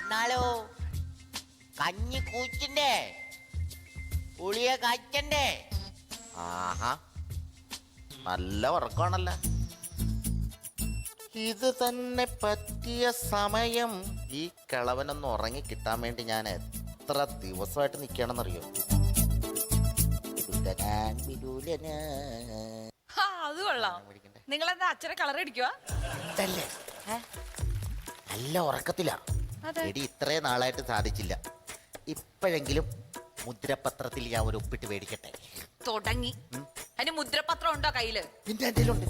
എന്നാലോ കഞ്ഞി കൂച്ചിന്റെ പുളിയെ കാച്ചണ്ടേ? ആഹാ, നല്ല ഉറക്കമാണല്ലോ. ഇത് തന്നെ പറ്റിയ സമയം. ഈ കിളവനൊന്ന് ഉറങ്ങി കിട്ടാൻ വേണ്ടി ഞാൻ എത്ര ദിവസമായിട്ട് നിൽക്കണമെന്നറിയോ? അത് കൊള്ളാം. നിങ്ങളെന്താ അച്ഛനെ കളർ അടിക്കുക? നല്ല ഉറക്കത്തിലാ. അതെ. എടി ഇത്രയും നാളായിട്ട് സാധിച്ചില്ല. ഇപ്പോഴെങ്കിലും മുദ്രപത്രത്തിൽ ഞാൻ ഒരു ഒപ്പിട്ട് മേടിക്കട്ടെ. തുടങ്ങി. അതിന് മുദ്രപത്രം ഉണ്ടോ കയ്യില്? നിന്റെ എന്തെങ്കിലുണ്ട്?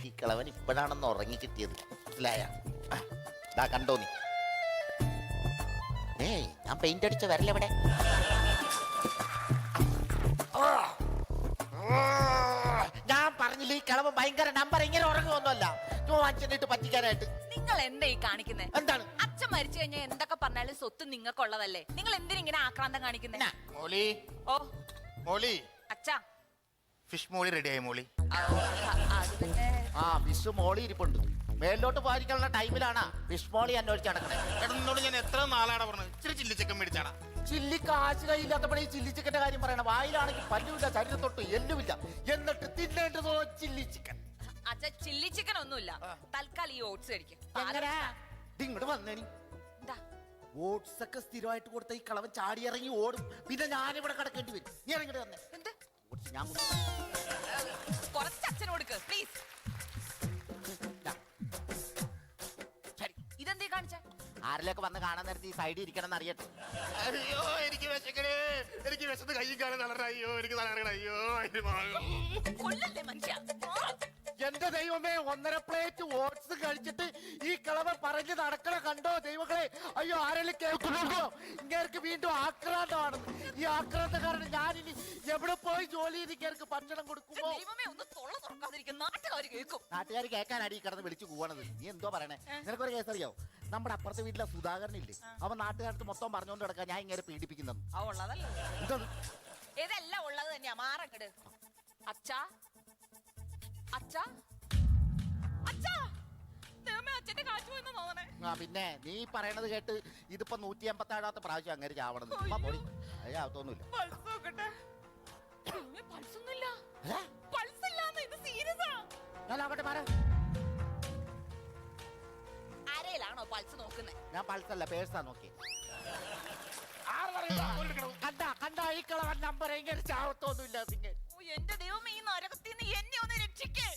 ഈ കിളവൻ ഇപ്പോഴാണെന്ന് ഉറങ്ങി കിട്ടിയത്, മനസ്സിലായ? കണ്ടോ നീ? ഞാൻ പെയിന്റ് അടിച്ച വരലെവിടെ? ഞാൻ പറഞ്ഞില്ല ഈ കിളവൻ ഭയങ്കര നമ്പർ. ഇങ്ങനെ ഉറങ്ങുമൊന്നുമല്ല, അച്ഛനിട്ട് പറ്റിക്കാനായിട്ട്. നിങ്ങൾ എന്താ ഈ കാണിക്കുന്നേ? എന്താണ്? അച്ഛൻ മരിച്ചു കഴിഞ്ഞാൽ എന്തൊക്കെ പറഞ്ഞാലും സ്വത്ത് നിങ്ങൾക്കുള്ളതല്ലേ? നിങ്ങൾ എന്തിനിങ്ങനെ ആക്രാന്തം കാണിക്കുന്നേ? മോളി, ഓ മോളി, അച്ഛാ. ഫിഷ് മോളി റെഡിയായി മോളി. അത് പിന്നെ ആ ഫിഷ് മോളി ഇരിപ്പുണ്ട്. മേലോട്ട് പോയിരിക്കാനുള്ള ടൈമിലാണ് ഫിഷ് മോളി അന്വേഷിച്ച് നടക്കണേ. എന്നോട് ഞാൻ എത്ര നാളാണ് പറഞ്ഞത് ഇച്ചിരി ചില്ലി ചിക്കൻ മേടിച്ചാണ്. ചില്ലി കാശ് കയ്യില്ലാത്തപ്പോഴേ ഈ ചില്ലി ചിക്കന്റെ കാര്യം പറയണം. വായിലാണെങ്കിൽ പല്ലുമില്ല, ശരീരത്തൊട്ട് എല്ലുമില്ല, എന്നിട്ട് തിന്നേണ്ടതോ ചില്ലി ചിക്കൻ. അച്ഛാ, ചില്ലി ചിക്കൻ ഒന്നുമില്ല. തൽക്കാലം ഈ ഓട്സ് കഴിക്കും. ഇങ്ങോട്ട് വന്നേനി. എന്താ ഓട്സ് ഒക്കെ സ്ഥിരമായിട്ട് കൊടുത്ത ഈ കളവൻ ചാടി ഇറങ്ങി ഓടും. പിന്നെ ഞാനിവിടെ കിടക്കേണ്ടി വരും. നീ ഇറങ്ങിട്ട് വന്നേ. എന്ത്? ഓട്സ് ഞാൻ കുറച്ച് അച്ഛന് കൊടുക്ക് പ്ലീസ്. ഇതെന്തീ കാണിച്ചേ? ആരിലൊക്കെ വന്ന് കാണാൻ നേരത്തെ ഈ സൈഡിൽ ഇരിക്കണം എന്ന് അറിയട്ടെ. അയ്യോ എനിക്ക് വിശക്കണേ, എനിക്ക് വിശന്ന് കയ്യും കാണാൻ തളരണ. അയ്യോ എനിക്ക് തലകണ. അയ്യോ കൊല്ലല്ലേ മനുഷ്യ. എന്റെ ദൈവമേ, 1.5 പ്ലേറ്റ് ഓട്സ് കഴിച്ചിട്ട് ഈ കിളവൻ പറഞ്ഞ് നടക്കണ കണ്ടോ ദൈവങ്ങളെ? അയ്യോ, ആരെങ്കിലും കേൾക്കുന്നുണ്ടോ? ഇങ്ങേർക്ക് വീണ്ടും ആക്രാന്തമാണ്. ഈ ആക്രാന്തക്കാരന് ഞാനിനി എവിടെ പോയി ജോലി ചെയ്ത് ഇങ്ങേർക്ക് ഭക്ഷണം കൊടുക്കുമ്പോ? ദൈവമേ, ഒന്ന് തൊള്ള തുറക്കാതിരിക്കും, നാട്ടുകാർ കേൾക്കും. നാട്ടുകാർ കേൾക്കാനാടി ഈ കിടന്ന് വിളിച്ചു പോകണത്. നീ എന്തോ പറയണേ? നിനക്കൊരു കേസ് അറിയോ? നമ്മുടെ അപ്പുറത്തെ വീട്ടിലെ സുധാകരനില്ലേ, അവൻ നാട്ടുകാർക്ക് മൊത്തം പറഞ്ഞുകൊണ്ട് കിടക്കാൻ ഞാൻ ഇങ്ങനെ പീഡിപ്പിക്കുന്നത്. ആ ഉള്ളതല്ലേ? എന്തത്? ഇതെല്ലാം ഉള്ളത് തന്നെയാ. മാറങ്ങട്. അച്ഛാ, അച്ഛാ, അച്ഛാ. ദൈവമേ, അച്ഛന്റെ കാശ് പോയെന്ന് തോന്നണേ. ആ പിന്നെ നീ പറയണത് കേട്ട് ഇതിപ്പോ 187 പ്രാവശ്യം അങ്ങനെ ചാവണത്. പോടി, അതൊന്നുമില്ല. പൾസ് നോക്കട്ടെ. ദൈവമേ, പൾസ് ഒന്നുമില്ല. പൾസ് ഇല്ലാന്ന്. ഇത് സീരിയസാ. ഞാൻ നോക്കട്ടെ, മാറ. ആരയിലാണോ പൾസ് നോക്കുന്നേ? ഞാൻ പൾസല്ല, പേഴ്സാ നോക്കി. കണ്ട കണ്ട ഈ കളവൻ നമ്പർ എങ്ങനെ ചാവത്തൊന്നുമില്ല. ഓ എന്റെ ദൈവമേ, ഈ നരകത്തിന്ന് എന്നെ ഒന്ന് രക്ഷിക്കേ.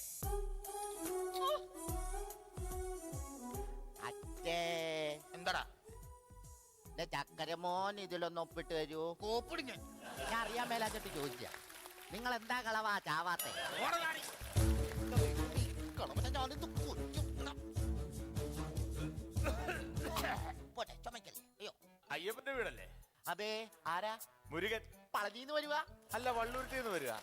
അച്ഛേ, എന്താടാ ചക്കരമോൻ ഇതിലൊന്ന് ഒപ്പിട്ട് തരൂ. കോപ്പിടി ഞാൻ അറിയാൻ മേലാച്ചിട്ട് ചോദിച്ച നിങ്ങൾ എന്താ കളവാ ചാവാത്തെ? അയ്യപ്പന്റെ വീടല്ലേ? അതെ. ആരാ? മുരുകൻ. പളനിന്ന് വരുവാ? അല്ല, വള്ളൂരത്തിന്ന് വരിക.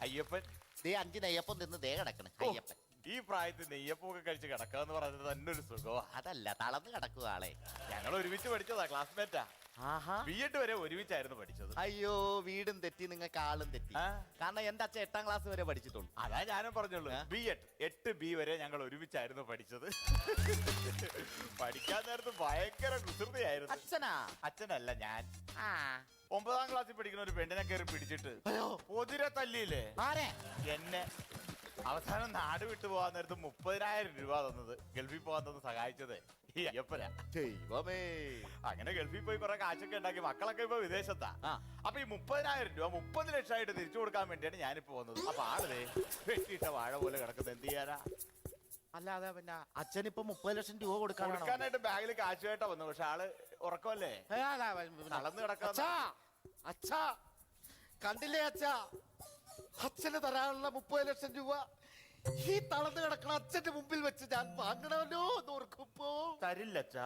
അയ്യപ്പൻ ദേ 5 നെയ്യപ്പം തിന്ന് ദേ കിടക്കണ് അയ്യപ്പൻ. ഈ പ്രായത്തിൽ നെയ്യപ്പൊക്കെ കഴിച്ച് കിടക്കാന്ന് പറഞ്ഞത് തന്നെ ഒരു സുഖമാ. അതല്ല, തളർന്ന് കിടക്കുക ആളെ. ഞങ്ങൾ ഒരുമിച്ച് പഠിച്ചതാ, ക്ലാസ്മേറ്റാ. ആഹാ. B.Ed വരെ ഒരുമിച്ചായിരുന്നു പഠിച്ചത്. അയ്യോ, വീടും തെറ്റി, നിങ്ങൾക്ക് ആളും തെറ്റി. കാരണം എന്റെ അച്ഛൻ 8ാം ക്ലാസ് വരെ പഠിച്ചിട്ടുള്ളൂ. അതാ ഞാനും പറഞ്ഞുള്ളൂ. B.Ed 8B വരെ ഞങ്ങൾ ഒരുമിച്ചായിരുന്നു പഠിച്ചത്. പഠിക്കാൻ നേരത്ത് ഭയങ്കര കുസൃതിയായിരുന്നു. അച്ഛനാ? അച്ഛനല്ല, ഞാൻ. ആ 9ാം ക്ലാസ്സിൽ പഠിക്കുന്ന ഒരു പെണ്ണിനെ കയറി പിടിച്ചിട്ട് പൊതിരെ തല്ലിയില്ലേ ആരെ? എന്നെ. അവസാനം നാട് വിട്ടു പോകാൻ നേരത്ത് 30,000 രൂപ തന്നത്, ഗൾഫിൽ പോകാൻ തന്ന് സഹായിച്ചത് ഈ അയ്യപ്പനാ. ദൈവമേ. അങ്ങനെ ഗൾഫിൽ പോയി കുറെ കാശൊക്കെ ഉണ്ടാക്കി, മക്കളൊക്കെ ഇപ്പൊ വിദേശത്താ. അപ്പൊ ഈ 30,000 രൂപ 30 ലക്ഷമായിട്ട് തിരിച്ചു കൊടുക്കാൻ വേണ്ടിയാണ് ഞാനിപ്പോ വന്നത്. അപ്പൊ ആളേ വെട്ടിയിട്ട വാഴ പോലെ കിടക്കുന്നത്, എന്ത് ചെയ്യാനാ? അല്ലാതെ പിന്നെ അച്ഛൻ ഇപ്പൊ 30 ലക്ഷം രൂപ കൊടുക്കാനായിട്ട് ബാഗിൽ കാശുമായിട്ടാ വന്നു. പക്ഷെ ആള് ഉറക്കമല്ലേ, തളർന്ന് കിടക്കാ. അച്ഛാ കണ്ടില്ലേ അച്ഛാ, അച്ഛന് തരാനുള്ള 30 ലക്ഷം രൂപ ഈ തളർന്ന് കിടക്കണ അച്ഛന്റെ മുമ്പിൽ വെച്ച് ഞാൻ വാങ്ങണമല്ലോ എന്ന് ഓർക്കുമ്പോ. തരില്ല അച്ഛാ.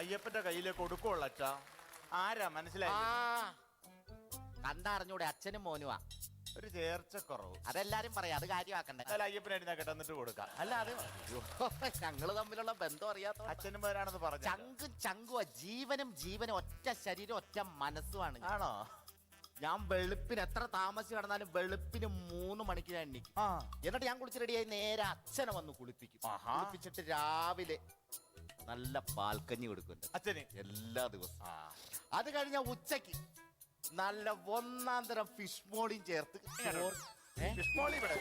അയ്യപ്പന്റെ കയ്യിലേക്ക് കൊടുക്കുള്ളൂ അച്ഛാ. ആരാ മനസ്സിലായി? കണ്ടറിഞ്ഞൂടെ, അച്ഛനും മോനുവാ. ഒരു ചേർച്ചക്കുറവ്. അതെല്ലാരും പറയാം, അത് കാര്യമാക്കണ്ടേ. അല്ല, അയ്യപ്പനായിട്ട് കിടന്നിട്ട് കൊടുക്കാം. അല്ല അത് ഞങ്ങള് തമ്മിലുള്ള ബന്ധം അറിയാത്ത അച്ഛനുമാരാണെന്ന് പറഞ്ഞു. ചങ്കും ചങ്കുവാ, ജീവനും ജീവനും, ഒറ്റ ശരീരം ഒറ്റ മനസ്സുമാണ്. ആണോ? ഞാൻ വെളുപ്പിന് എത്ര താമസിച്ച് കിടന്നാലും വെളുപ്പിന് 3 മണിക്ക് ഞാൻ എണ്ണിക്കും. എന്നിട്ട് ഞാൻ കുളിച്ച് റെഡിയായി നേരെ അച്ഛനെ വന്ന് കുളിപ്പിക്കും. കുളിപ്പിച്ചിട്ട് രാവിലെ നല്ല പാൽക്കഞ്ഞി കൊടുക്കും അച്ഛന് എല്ലാ ദിവസവും. അത് കഴിഞ്ഞ ഉച്ചക്ക് നല്ല 1-ാം തരം ഫിഷ് മോളിയും ചേർത്ത് ഫിഷ് മോളി ഇവിടെ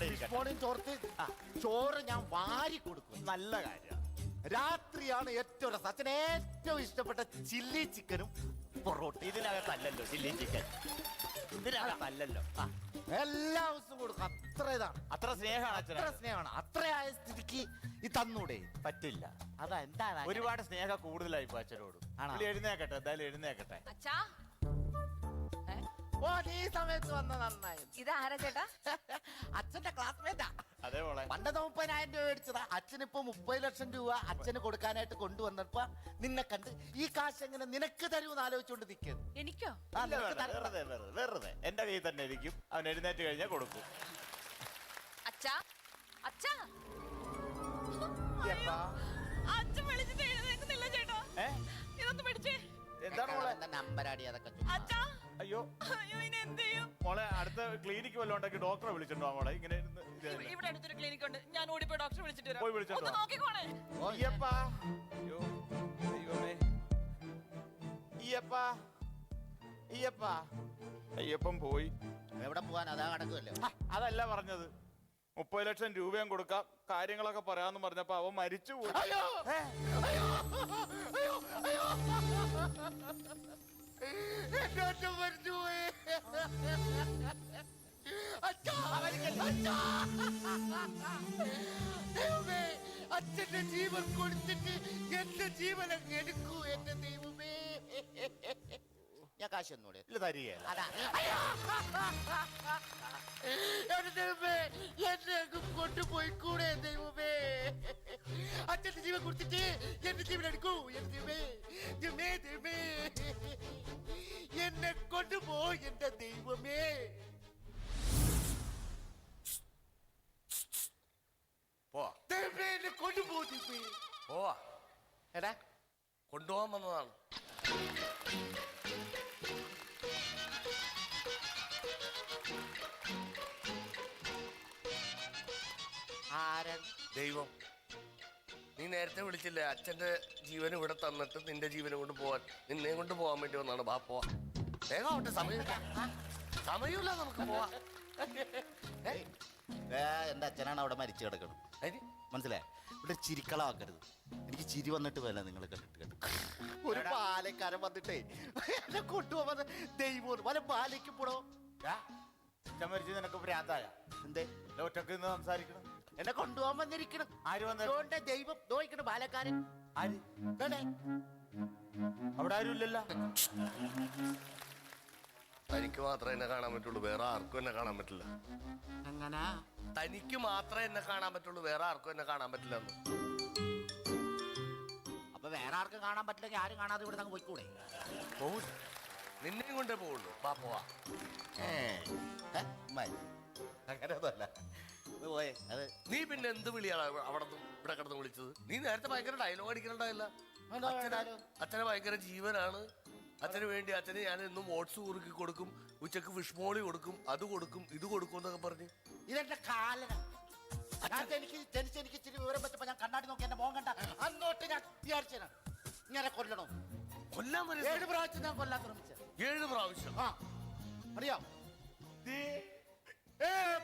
ഫിഷ് മോളിയും ചോർത്ത് ചോറ് ഞാൻ വാരി കൊടുക്കും. നല്ല കാര്യം. രാത്രിയാണ് ഏറ്റവും രസം. അച്ഛന് ഏറ്റവും ഇഷ്ടപ്പെട്ട ചില്ലി ചിക്കനും പൊറോട്ട. ഇതിനകത്തല്ലല്ലോ ചില്ലി ചിക്കൻ, ഇതിനകത്തല്ലല്ലോ. എല്ലാ ദിവസവും കൊടുക്കും. അത്ര ഇതാണ്, അത്ര സ്നേഹമാണ് അച്ഛൻ. അത്ര സ്നേഹമാണ്. അത്രയായ സ്ഥിതിക്ക് ഈ തന്നൂടെ? പറ്റില്ല. അതാ എന്താണ് ഒരുപാട് സ്നേഹം കൂടുതലായി ഇപ്പൊ അച്ഛനോട്. എഴുന്നേക്കട്ടെ, എന്തായാലും എഴുന്നേക്കട്ടെ. അച്ഛാ ഓ നീ സമയത്ത് വന്ന നന്നായി. ഇതാരാ ചേട്ടാ? അച്ഛന്റെ ക്ലാസ്മേറ്റാ. അതേ മോളെ. പണ്ട് 30,000 രൂപ മേടിച്ചതാ. അച്ഛനിപ്പോ 30 ലക്ഷം രൂപ അച്ഛന് കൊടുക്കാനായിട്ട് കൊണ്ടുവന്നപ്പോ നിന്നെ കണ്ട് ഈ കാശ് എങ്ങനെ നിനക്ക് തരൂന്ന് ആലോചിച്ചോണ്ട് നിൽക്കുന്നു. എനിക്കോ? വെറുതെ എന്റെ കയ്യിൽ തന്നെ ഇരിക്കും. അവൻ എഴുന്നേറ്റ് കഴിഞ്ഞാൽ കൊടുക്കും. അച്ഛാ അച്ഛാ എപ്പാ? അച്ഛൻ വിളിച്ചിട്ട് എഴുന്നേക്കുന്നില്ല ചേട്ടാ. ഇതൊന്ന് പിടിച്ചേ. എന്താണ് മോളെ? നമ്പരാടി അതൊക്കെ അച്ഛാ അയ്യോ അയ്യോ ഇനി എന്ത് ചെയ്യും? മോളെ, അടുത്ത ക്ലിനിക്ക് വല്ലതും ഉണ്ടെങ്കിൽ ഡോക്ടറെ വിളിച്ചിട്ടുണ്ടോ മോളെ? ഇങ്ങനെ ഇവിടെ അടുത്തൊരു ക്ലിനിക് ഉണ്ട്, ഞാൻ ഓടിപ്പോയി ഡോക്ടറെ വിളിച്ചിട്ട് വരാം. പോയി വിളിച്ചോണ്ട് ഒന്ന് വാ. നോക്കിക്കോണേ. അയ്യപ്പാ, അയ്യോ ദൈവമേ, അയ്യപ്പാ, അയ്യപ്പാ, അയ്യപ്പൻ പോയി. എവിടെ പോവാൻ? അതാ കിടക്കുമല്ലോ. അതല്ല പറഞ്ഞത്. 30 ലക്ഷം രൂപയും കൊടുക്കാം, കാര്യങ്ങളൊക്കെ പറയാന്ന് പറഞ്ഞപ്പോ അവൻ മരിച്ചു പോയി. അയ്യോ അയ്യോ അയ്യോ അയ്യോ എന്റെ അച്ഛൻ മരിച്ചുപോയി. അച്ഛാ, അച്ഛാ. ദൈവമേ, അച്ഛന്റെ ജീവൻ കൊടുത്തിട്ട് എന്റെ ജീവൻ അങ്ങ് എടുക്കൂ. എന്റെ ദൈവമേ, ഞാൻ കാശ് ഒന്നൂടെ ഇല്ല, തരികേ. അതാ. എന്റെ ദൈവമേ, എന്നെ അങ്ങ് കൊണ്ടുപോയിക്കൂടെ ദൈവമേ. അച്ഛന്റെ ജീവൻ കൊടുത്തിട്ട് എന്റെ ജീവൻ എടുക്കൂ. എന്റെ ദൈവമേ, ദൈവമേ, ദൈവമേ, എന്നെ കൊണ്ടുപോ എന്റെ ദൈവമേ. പോവാ ദൈവമേ, എന്നെ കൊണ്ടുപോ ദൈവമേ. പോവാ. എടാ, കൊണ്ടുപോകാൻ വന്നതാണ്. ആരൻ? ദൈവം. നീ നേരത്തെ വിളിച്ചില്ലേ അച്ഛന്റെ ജീവൻ ഇവിടെ തന്നിട്ട് നിന്റെ ജീവനെ കൊണ്ട് പോവാൻ, നിന്നെ കൊണ്ട് പോവാൻ വേണ്ടി വന്നാണ്. ബാ പോവാ, വേഗം ആവട്ടെ. സമയമില്ല, നമുക്ക് പോവാ. എന്റെ അച്ഛനാണ് അവിടെ മരിച്ചു കിടക്കണം. മനസ്സിലായി? ഇവിടെ ചിരിക്കളാക്കരുത്. എനിക്ക് ചിരി വന്നിട്ട് പോലെ നിങ്ങൾ കണ്ടിട്ട് കേട്ടു. ഒരു പാലക്കാരൻ വന്നിട്ടേ എന്നെ കൊണ്ടുപോകാൻ ദൈവം വല്ല പാലയ്ക്ക് പോടോ. അച്ഛൻ മരിച്ചു നിനക്ക് ഭ്രാന്തായ? എന്തേ ഒറ്റക്ക് നിന്ന് സംസാരിക്കണം? എന്നെ കൊണ്ടുപോകാൻ വന്നിരിക്കണം. ആര് വന്ന? ദൈവം നോക്കണം. പാലക്കാരൻ ആര്? വേണേ അവിടെ ആരും ഇല്ലല്ലോ. തനിക്ക് മാത്രമേ എന്നെ കാണാൻ പറ്റുള്ളൂ, വേറെ ആർക്കും എന്നെ കാണാൻ പറ്റില്ല. അങ്ങനെ തനിക്ക് മാത്രമേ എന്നെ കാണാൻ പറ്റുള്ളൂ, വേറെ ആർക്കും എന്നെ കാണാൻ പറ്റില്ല. അപ്പൊ വേറെ ആർക്കും കാണാൻ പറ്റില്ലെങ്കിൽ ആരും കാണാതെ ഇവിടെ അങ്ങ് പോയിക്കൂടെ? പോവില്ല, നിന്നെയും കൊണ്ടേ പോവുള്ളൂ. ബാ പോവാ. അങ്ങനെയൊന്നുമല്ല. പോയേ അത് നീ പിന്നെ എന്ത് വിളിയാണ് അവിടെ ഇവിടെ കിടന്ന് വിളിച്ചത്? നീ നേരത്തെ ഭയങ്കര ഡയലോഗ് അടിക്കണ്ടായില്ല. അച്ഛനെ ഭയങ്കര ജീവനാണ്. അച്ഛന് വേണ്ടി അച്ഛന് ഞാൻ എന്നും ഓട്സ് കുറുക്കി കൊടുക്കും, ഉച്ചക്ക് ഫിഷ് മോളി കൊടുക്കും, അത് കൊടുക്കും, ഇത് കൊടുക്കും എന്നൊക്കെ പറഞ്ഞ്. ഇതെന്റെ കാലന. എനിക്ക് ഇച്ചിരി വിവരം പറ്റപ്പോ ഞാൻ കണ്ണാടി നോക്കി എന്റെ മോൻ കണ്ട അന്നോട്ട് ഞാൻ വിചാരിച്ചാണ് ഇങ്ങനെ കൊല്ലണം. കൊല്ലാൻ വരെ 7 പ്രാവശ്യം ഞാൻ കൊല്ലാൻ ശ്രമിച്ചത്. 7 പ്രാവശ്യം. അറിയാം.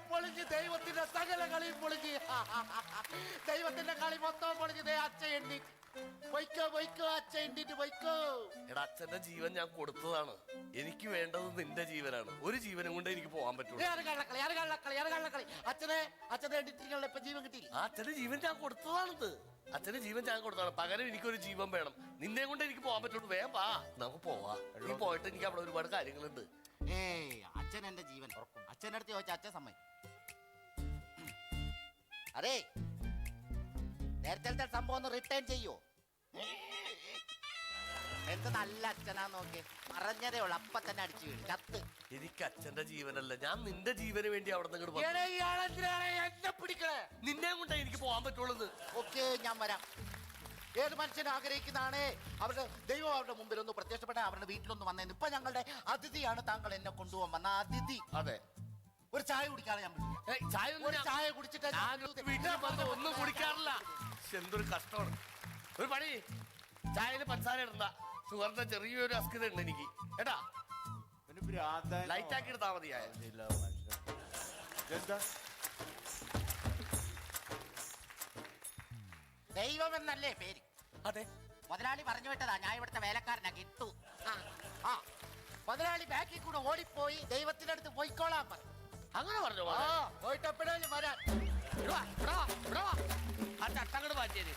പൊളിഞ്ഞ് ദൈവത്തിന്റെ സകല കളിയും പൊളിഞ്ഞ്. ദൈവത്തിന്റെ കളി മൊത്തം പൊളിഞ്ഞ്. അച്ഛ എണ്ണി പൊയ്ക്കോ അച്ഛ എണ്ണിട്ട് പൊയ്ക്കോ. എടാ, അച്ഛന്റെ ജീവൻ ഞാൻ കൊടുത്തതാണ്. എനിക്ക് വേണ്ടത് നിന്റെ ജീവനാണ്. ഒരു ജീവനും കൊണ്ട് എനിക്ക് പോകാൻ പറ്റുള്ളൂ. അച്ഛനെ എണ്ണിട്ടിരിക്കണല്ലോ, ഇപ്പൊ ജീവൻ കിട്ടി. ആ അച്ഛന്റെ ജീവൻ ഞാൻ കൊടുത്തതാണിത്. അച്ഛന്റെ ജീവൻ ഞാൻ കൊടുത്തതാണ്. പകരം എനിക്കൊരു ജീവൻ വേണം. നിന്നെ കൊണ്ട് എനിക്ക് പോകാൻ പറ്റുള്ളൂ. വേഗം വാ, നമുക്ക് പോവാ. നീ പോയിട്ട് എനിക്ക് അവിടെ ഒരുപാട് കാര്യങ്ങളുണ്ട്. അച്ഛൻ എന്റെ ജീവൻ അച്ഛൻ്റെ അടുത്ത് ചോദിച്ച അച്ഛൻ സമ്മതി. അതെ, നേരത്തെ സംഭവം ഒന്ന് റിട്ടേൺ ചെയ്യോ? എന്ത് നല്ല അച്ഛനാ നോക്കി. പറഞ്ഞതേ ഉള്ളു, അപ്പൊ തന്നെ അടിച്ചു വീഴും ചത്ത്. എനിക്ക് അച്ഛന്റെ ജീവനല്ല, ഞാൻ നിന്റെ ജീവന് വേണ്ടി അവിടെ നിന്ന് എന്നെ പിടിക്കണേ. നിന്നെ കൊണ്ടേ എനിക്ക് പോകാൻ പറ്റുള്ളത്. ഓക്കെ, ഞാൻ വരാം. ഏത് മനുഷ്യൻ ആഗ്രഹിക്കുന്നതാണ് അവരുടെ ദൈവം അവരുടെ മുമ്പിൽ ഒന്ന് പ്രത്യക്ഷപ്പെട്ട അവരുടെ വീട്ടിലൊന്ന് വന്നേന്ന്. ഇപ്പൊ ഞങ്ങളുടെ അതിഥിയാണ് താങ്കൾ എന്നെ കൊണ്ടുപോകാൻ വന്ന അതിഥി. അതെ, ഒരു ചായ കുടിക്കാതെ ഞാൻ വിളിക്കാം. ഒരു ചായ കുടിച്ചിട്ട് വീട്ടിൽ വന്ന് ഒന്നും കുടിക്കാറില്ല. എന്തൊരു കഷ്ടമാണ്. ഒരു പണി, ചായയിൽ പഞ്ചസാര ഇടണ്ട. ഷുഗറിന്റെ ചെറിയൊരു അസ്കിത ഉണ്ട് എനിക്ക് കേട്ടാ. ലൈറ്റ് ആക്കി എടുത്താൽ മതി. ദൈവം എന്നല്ലേ പേര്? അതെ, മുതലാളി പറഞ്ഞു വിട്ടതാ, ഞാൻ ഇവിടുത്തെ വേലക്കാരനാ കിട്ടു. ആ മുതലാളി ബാക്കിൽ കൂടെ ഓടിപ്പോയി ദൈവത്തിന്റെ അടുത്ത് പോയിക്കോളാൻ പറഞ്ഞു. അങ്ങനെ പറഞ്ഞു. പോയിട്ട് എപ്പോഴും വരാൻ. ആ ചട്ടങ്ങട് മാറ്റിയത്.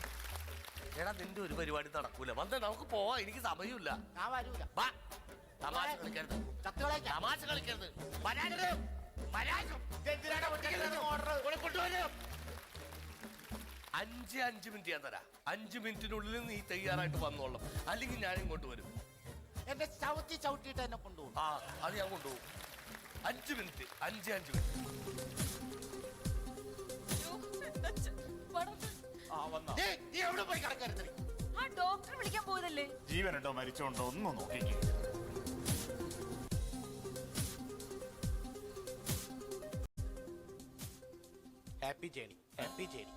എടാ, നിന്റെ ഒരു പരിപാടി നടക്കൂല. വന്നേ നമുക്ക് പോവാ, എനിക്ക് സമയമില്ല. ഞാൻ വരൂല. വാ, തമാശ കളിക്കരുത്, തമാശ കളിക്കരുത്. കൊണ്ടുവരും. 5 മിനിറ്റ് ഞാൻ തരാം. 5 മിനിറ്റിനുള്ളിൽ നീ തയ്യാറായിട്ട് വന്നോളാം, അല്ലെങ്കിൽ ഞാൻ ഇങ്ങോട്ട് വരും. എന്നെ ചവിട്ടിയിട്ട് എന്നെ കൊണ്ടുപോകും. ആ, അത് ഞാൻ കൊണ്ടുപോകും. 5 മിനിറ്റ്, 5 മിനിറ്റ്. നീ എവിടെ പോയി കിടക്കരുത്. ആ ഡോക്ടർ വിളിക്കാൻ പോയതല്ലേ? ജീവനുണ്ടോ മരിച്ചോണ്ടോ ഒന്നും നോക്കിക്കേ. Happy journey, happy journey.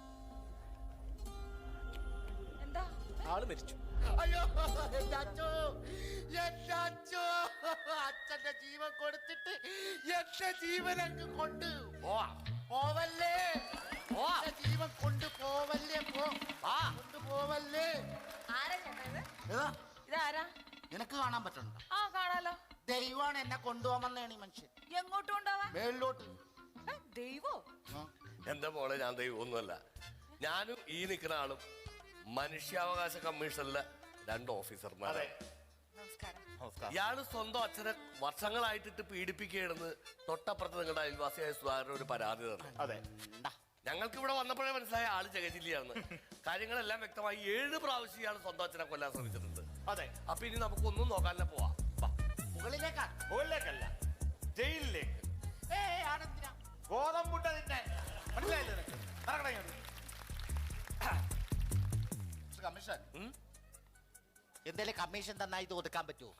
എന്താ? ആള് മരിച്ചു. അയ്യോ, എന്റെ അച്ഛോ, എന്റെ അച്ഛോ, അച്ഛന്റെ ജീവൻ കൊടുത്തിട്ട് എന്റെ ജീവൻ അങ്ങ് കൊണ്ട് പോവല്ലേ. എന്റെ ജീവൻ കൊണ്ട് പോവല്ലേ, കൊണ്ടുപോവല്ലേ. ആരാ ചേട്ടാ ഇത്? ഏതാ? ഇതാരാ? നിനക്ക് കാണാൻ പറ്റുന്നുണ്ടോ? ആ കാണാലോ. ദൈവമാണ് എന്നെ കൊണ്ടുപോകാമെന്നാണ് ഈ മനുഷ്യൻ. എങ്ങോട്ട് കൊണ്ടുപോവാ? മേളിലോട്ട്. ദൈവോ? എന്റെ മോളെ, ഞാൻ ദൈവമൊന്നുമല്ല. ഞാനും ഈ നിൽക്കുന്ന ആളും മനുഷ്യാവകാശ കമ്മീഷനിലെ 2 ഓഫീസർമാരെ. നമസ്കാരം. ഇയാള് സ്വന്തം അച്ഛനെ വർഷങ്ങളായിട്ടിട്ട് പീഡിപ്പിക്കുകയാണെന്ന് തൊട്ടപ്പുറത്ത് നിങ്ങളുടെ അയൽവാസിയായ സുധാകരൻ ഒരു പരാതി തന്നു. അതെ, ഞങ്ങൾക്ക് ഇവിടെ വന്നപ്പോഴേ മനസ്സിലായ ആള് ജഗജില്ലിയാണെന്ന്. കാര്യങ്ങളെല്ലാം വ്യക്തമായി. 7 പ്രാവശ്യം ഇയാൾ സ്വന്തം അച്ഛനെ കൊല്ലാൻ ശ്രമിച്ചിട്ടുണ്ട്. അതെ. അപ്പൊ ഇനി നമുക്കൊന്നും നോക്കാനല്ല പോവാ. മുകളിലേക്കാണ്. മുകളിലേക്കല്ല, ജയിലിലേക്ക്. ആണെന്തിനാ? ഗോതമ്പുട്ട നിന്നെ മനസ്സിലായില്ലേ നിനക്ക്? നടക്കടാ ഇങ്ങോട്ട്. കമ്മീഷൻ എന്തേലും കമ്മീഷൻ തന്നാ ഇത് ഒതുക്കാൻ പറ്റുമോ?